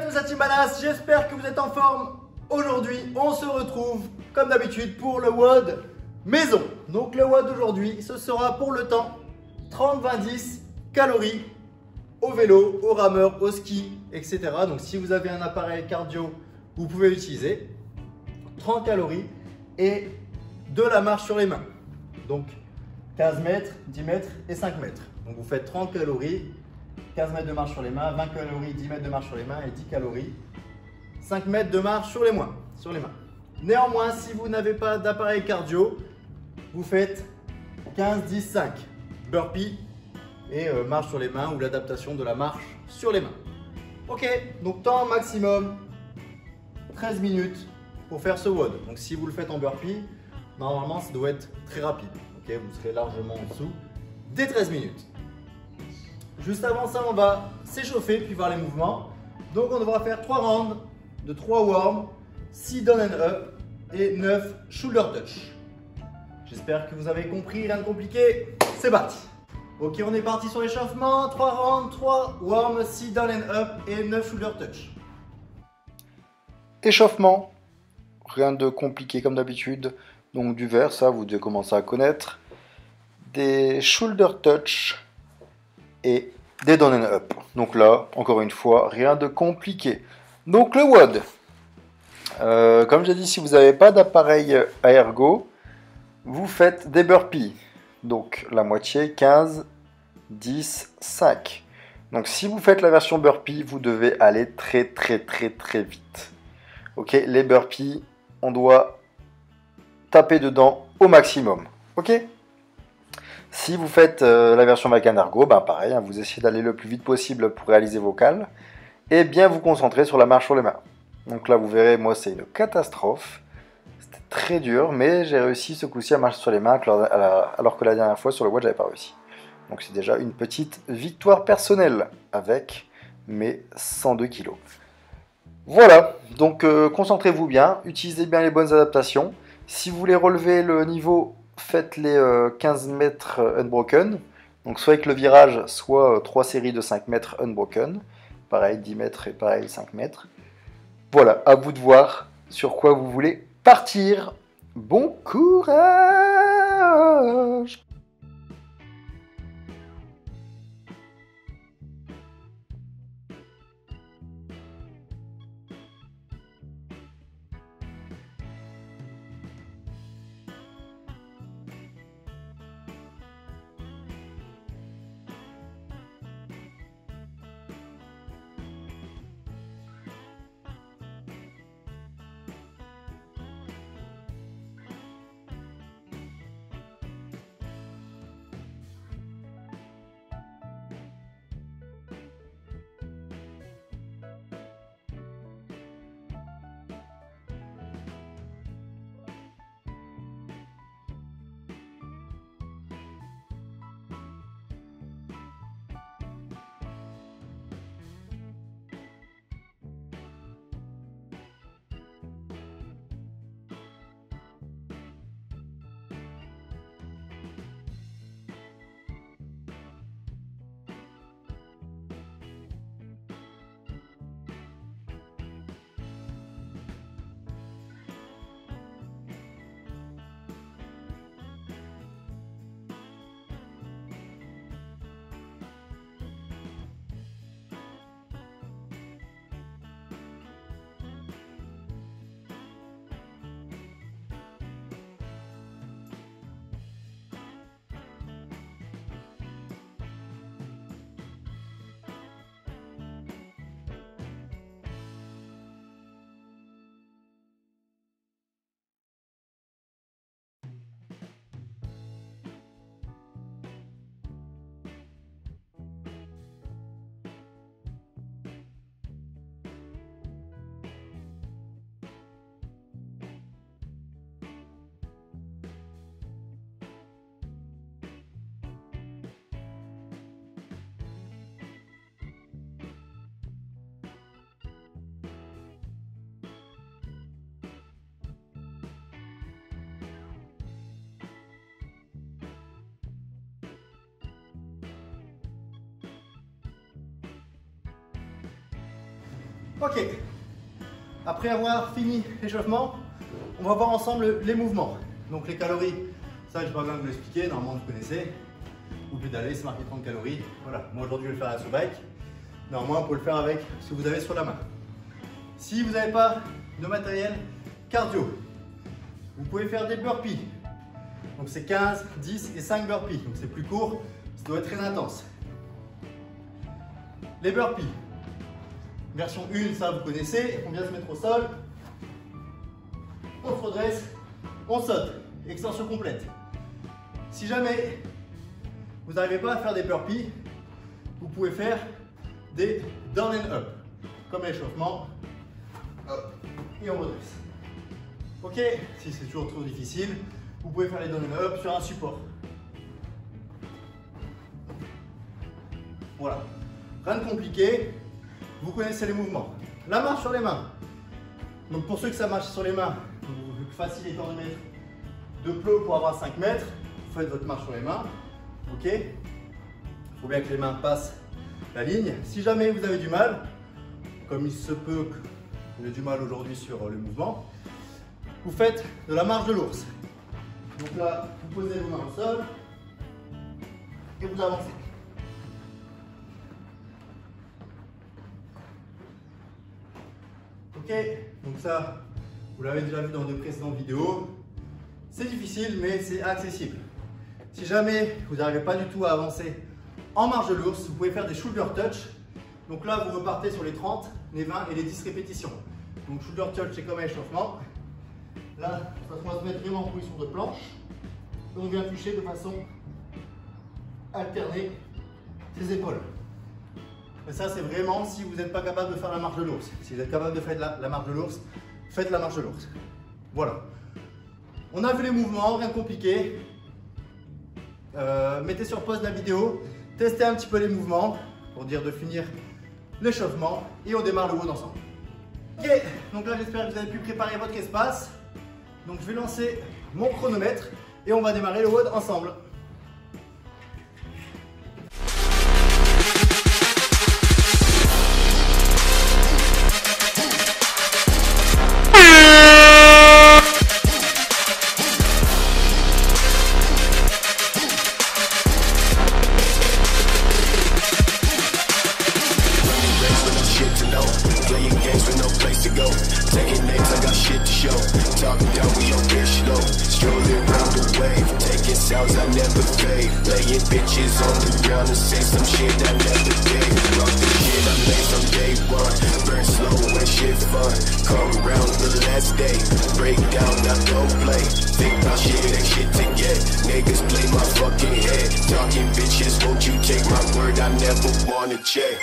Salut sa team badass, j'espère que vous êtes en forme. Aujourd'hui, on se retrouve comme d'habitude pour le WOD maison. Donc le WOD aujourd'hui, ce sera pour le temps 30-20-10 calories au vélo, au rameur, au ski, etc. Donc si vous avez un appareil cardio, vous pouvez l'utiliser. 30 calories et de la marche sur les mains. Donc 15 mètres, 10 mètres et 5 mètres. Donc vous faites 30 calories, 15 mètres de marche sur les mains, 20 calories, 10 mètres de marche sur les mains et 10 calories, 5 mètres de marche sur les mains. Néanmoins, si vous n'avez pas d'appareil cardio, vous faites 15, 10, 5 burpees et marche sur les mains ou l'adaptation de la marche sur les mains. Ok, donc temps maximum 13 minutes pour faire ce WOD. Donc si vous le faites en burpee, normalement ça doit être très rapide. Ok, vous serez largement en dessous des 13 minutes. Juste avant ça, on va s'échauffer puis voir les mouvements. Donc on devra faire 3 rounds de 3 warm, 6 down and up et 9 shoulder touch. J'espère que vous avez compris, rien de compliqué, c'est parti. Ok, on est parti sur l'échauffement, 3 rounds, 3 warm, 6 down and up et 9 shoulder touch. Échauffement, rien de compliqué comme d'habitude. Donc du vert, ça vous devez commencer à connaître. Des shoulder touch et des down and up. Donc là, encore une fois, rien de compliqué. Donc le WOD. Comme j'ai dit, si vous n'avez pas d'appareil à ergo, vous faites des burpees. Donc la moitié, 15, 10, 5. Donc si vous faites la version burpee, vous devez aller très vite. Ok, les burpees, on doit taper dedans au maximum. Ok. Si vous faites la version avec un ergo, ben pareil, hein, vous essayez d'aller le plus vite possible pour réaliser vos cales et bien vous concentrer sur la marche sur les mains. Donc là, vous verrez, moi, c'est une catastrophe. C'était très dur, mais j'ai réussi ce coup-ci à marcher sur les mains alors que la dernière fois, sur le WOD, j'avais pas réussi. Donc c'est déjà une petite victoire personnelle avec mes 102 kilos. Voilà, donc concentrez-vous bien, utilisez bien les bonnes adaptations. Si vous voulez relever le niveau, faites les 15 mètres unbroken. Donc soit avec le virage, soit 3 séries de 5 mètres unbroken. Pareil, 10 mètres et pareil, 5 mètres. Voilà, à vous de voir sur quoi vous voulez partir. Bon courage! Ok, après avoir fini l'échauffement, on va voir ensemble les mouvements. Donc les calories, ça je n'ai pas besoin de vous l'expliquer, normalement vous connaissez. Vous pédalez, c'est marqué 30 calories. Voilà, moi aujourd'hui je vais le faire à la sous-bike. Normalement, on peut le faire avec ce que vous avez sur la main. Si vous n'avez pas de matériel cardio, vous pouvez faire des burpees. Donc c'est 15, 10 et 5 burpees. Donc c'est plus court, ça doit être très intense. Les burpees. Version 1, ça vous connaissez. On vient se mettre au sol. On se redresse, on saute. Extension complète. Si jamais vous n'arrivez pas à faire des burpees, vous pouvez faire des down and up, comme l'échauffement, et on redresse. Ok, si c'est toujours trop difficile, vous pouvez faire les down and up sur un support. Voilà, rien de compliqué, vous connaissez les mouvements. La marche sur les mains. Donc pour ceux que ça marche sur les mains, le plus facile étant de mettre 2 plots pour avoir 5 mètres, vous faites votre marche sur les mains. Ok, il faut bien que les mains passent la ligne. Si jamais vous avez du mal, comme il se peut que vous ayez du mal aujourd'hui sur le mouvement, vous faites de la marche de l'ours. Donc là, vous posez vos mains au sol et vous avancez. Ok, donc ça, vous l'avez déjà vu dans de précédentes vidéos. C'est difficile, mais c'est accessible. Si jamais vous n'arrivez pas du tout à avancer en marche de l'ours, vous pouvez faire des shoulder touch. Donc là, vous repartez sur les 30, les 20 et les 10 répétitions. Donc shoulder touch, c'est comme un échauffement. Là, on va se mettre vraiment en position de planche. Et on vient toucher de façon alternée ses épaules. Et ça, c'est vraiment si vous n'êtes pas capable de faire la marche de l'ours. Si vous êtes capable de faire la marche de l'ours, faites la marche de l'ours. Voilà. On a vu les mouvements, rien de compliqué. Mettez sur pause la vidéo, testez un petit peu les mouvements pour dire de finir l'échauffement et on démarre le WOD ensemble. Ok, donc là j'espère que vous avez pu préparer votre espace. Donc je vais lancer mon chronomètre et on va démarrer le WOD ensemble. Bitches on the ground and say some shit I never did. Rock the shit I made from day one. Burn slow when shit fun. Come around the last day. Break down, I don't play. Think about shit, ain't shit to get. Niggas play my fucking head. Talking bitches, won't you take my word? I never wanna check.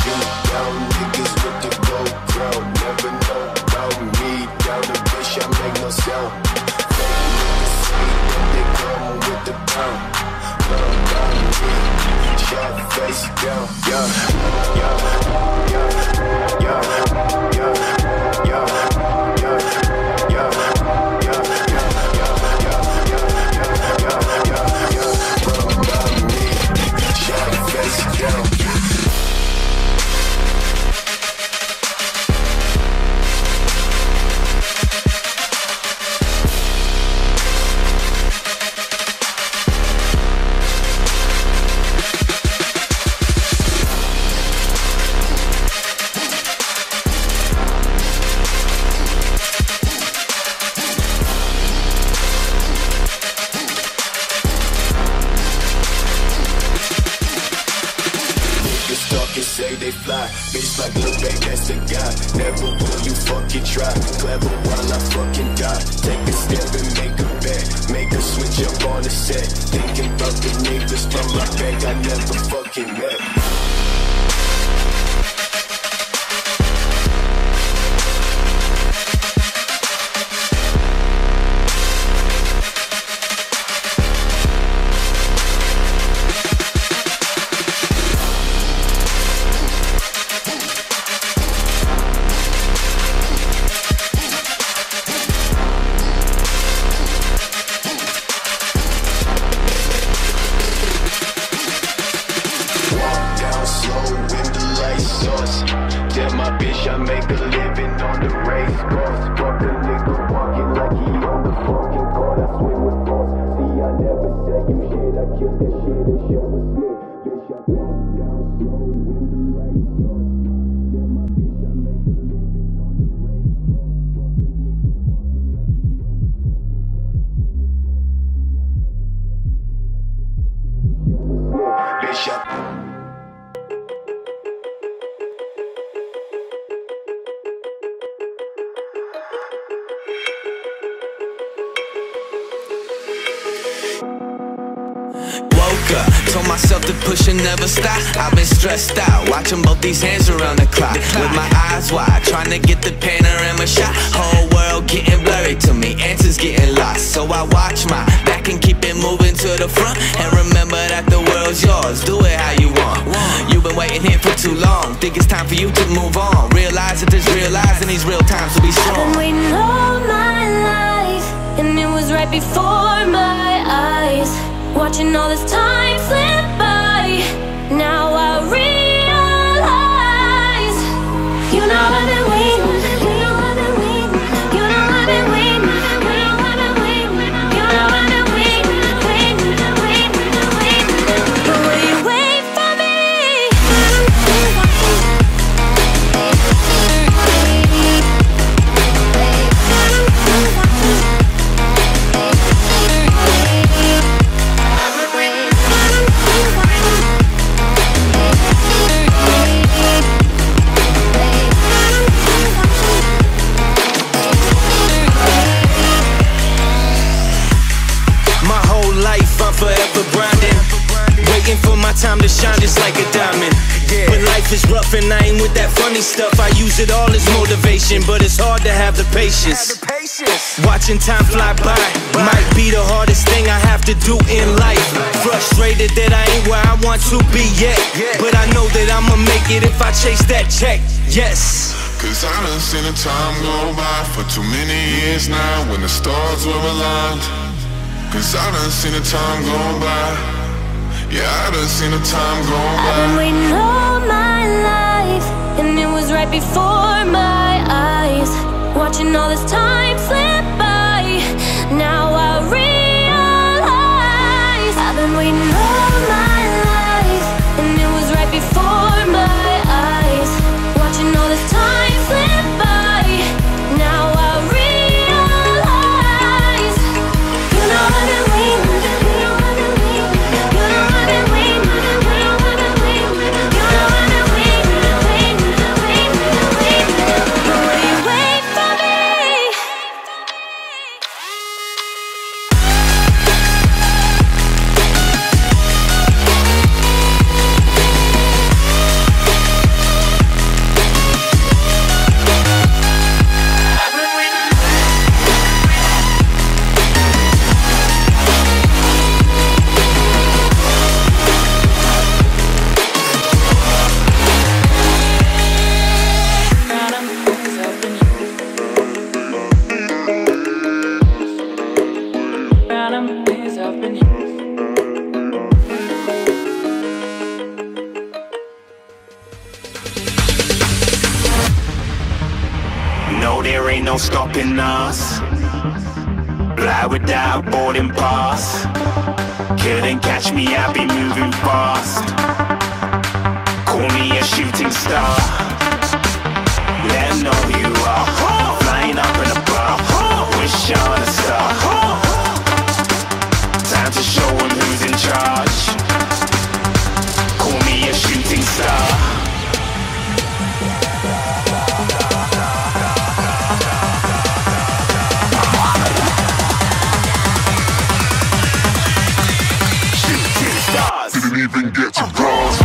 Shoot down niggas with the gold crown. Never know about me. Down the bitch, I make no sound. Fake niggas sweet, then they come with the pound. Shot face down, yeah, yeah, yeah, yeah, yeah, yeah, yeah, yeah, yeah, shot face down. Say they fly, bitch like Lil Babe, that's the guy. Never will you fucking try. Clever while I fucking die. Take a step and make a bet. Make a switch up on the set. Thinking about the niggas from my back I never fucking met. make a living on the race course. Fuck a nigga walking like he on the fucking court. I swing with force. See, I never say you shit. I kill that shit and show a slip. Bitch, I walk down slow in the right sauce. Tell my bitch I make a living on the race course. Fuck a nigga walking like he on the fucking court. I swing with force. See, I never say you shit. I kill that shit and show a slip. Bitch, I told myself to push and never stop. I've been stressed out, watching both these hands around the clock. With my eyes wide, trying to get the panorama shot. Whole world getting blurry to me, answers getting lost. So I watch my back and keep it moving to the front. And remember that the world's yours, do it how you want. You've been waiting here for too long, think it's time for you to move on. Realize that there's real lies in these real times, to be strong. I've been waiting all my life, and it was right before my eyes. Watching all this time slip by, now I realize. You know I've been waiting, you know I've been waiting, you know I've been waiting, you know I've been waiting, you know I've been waiting, waiting. But will you wait for me? Forever grinding, waiting for my time to shine just like a diamond. But life is rough and I ain't with that funny stuff. I use it all as motivation, but it's hard to have the patience. Watching time fly by might be the hardest thing I have to do in life. Frustrated that I ain't where I want to be yet, but I know that I'ma make it if I chase that check. Yes. Cause I done seen the time go by for too many years now when the stars were aligned. Cause I done seen the time go by. Yeah, I done seen the time go by. I've been waiting all my life, and it was right before my eyes. Watching all this time slip by, now I realize. I've been waiting all my life, and it was right before my eyes. Watching all this time slip by, now I realize. No, there ain't no stopping us. Fly without boarding pass. Couldn't catch me, I'll be moving fast. Call me a shooting star. Let them know who you are. Flying up in a bar. Wish on a star. Time to show them who's in charge. Call me a shooting star. Didn't even get to cross.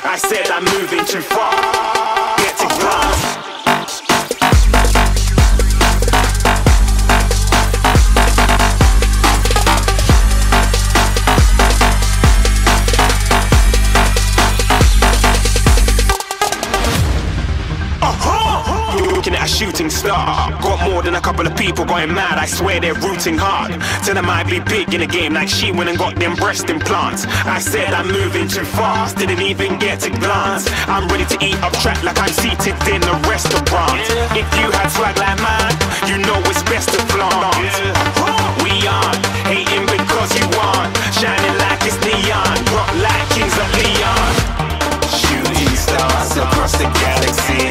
I said I'm moving too far. Get to class. shooting star. Got more than a couple of people going mad, I swear they're rooting hard. Tell them I'd be big in the game like she went and got them breast implants. I said I'm moving too fast, didn't even get a glance. I'm ready to eat up track like I'm seated in a restaurant. If you had swag like mine, you know it's best to flaunt. We aren't hating because you aren't shining like it's neon, rock like kings of Leon. Shooting stars across the galaxy,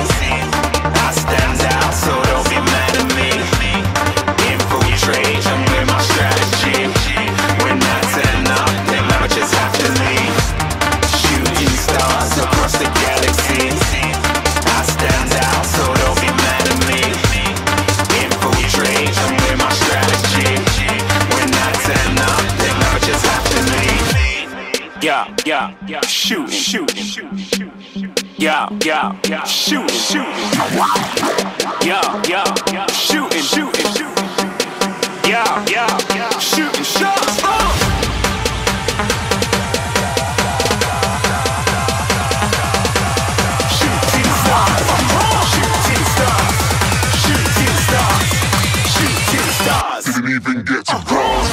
I stand out, so don't be mad at me. Infiltrate and with my strategy. When I turn up, them amateurs have to leave. Shooting stars across the galaxy, I stand out, so don't be mad at me. Infiltrate and with my strategy. When I turn up, them amateurs have to leave. Yeah, shooting. Yeah, shooting. Yeah, shooting. Yeah, shooting shots. Shooting stars. Didn't even get to cross.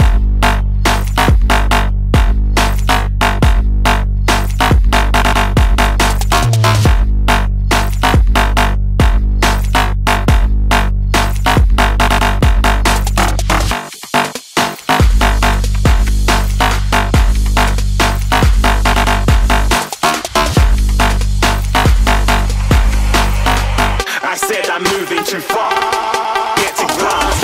I said I'm moving too far. Get to glass.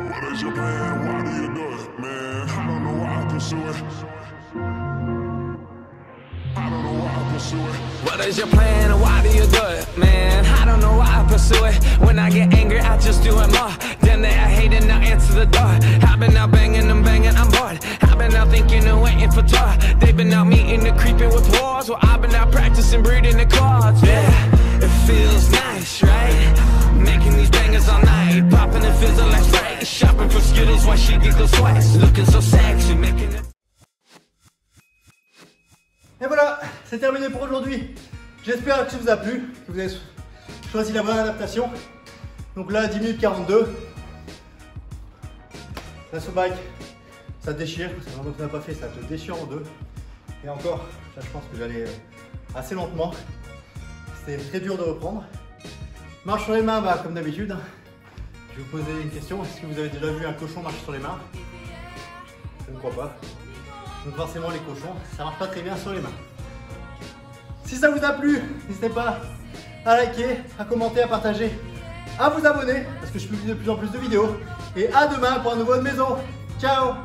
What is your plan? Why do you do it, man? I don't know why I pursue it. I don't know why I pursue it. What is your plan and why do you do it, man? I don't know why I pursue it. When I get angry, I just do it more. Then they are hating, now answer the door. I've been out banging, I'm bored. I've been out thinking and waiting for tour. They've been out meeting and creeping with wars. Well, I've been out practicing breeding the cards. Yeah, it feels nice, right? Making these bangers all night, popping and fizzle like Sprite. Shopping for Skittles while she giggles twice. Looking so sexy, making it. Et voilà, c'est terminé pour aujourd'hui. J'espère que ça vous a plu, que vous avez choisi la bonne adaptation. Donc là, 10 minutes 42. La bike, ça déchire. C'est vraiment que tu n'as pas fait, ça te déchire en deux. Et encore, là je pense que j'allais assez lentement. C'était très dur de reprendre. Marche sur les mains, bah, comme d'habitude. Je vais vous poser une question. Est-ce que vous avez déjà vu un cochon marcher sur les mains? Je ne crois pas. Donc forcément les cochons, ça marche pas très bien sur les mains. Si ça vous a plu, n'hésitez pas à liker, à commenter, à partager, à vous abonner parce que je publie de plus en plus de vidéos. Et à demain pour un nouveau de maison. Ciao!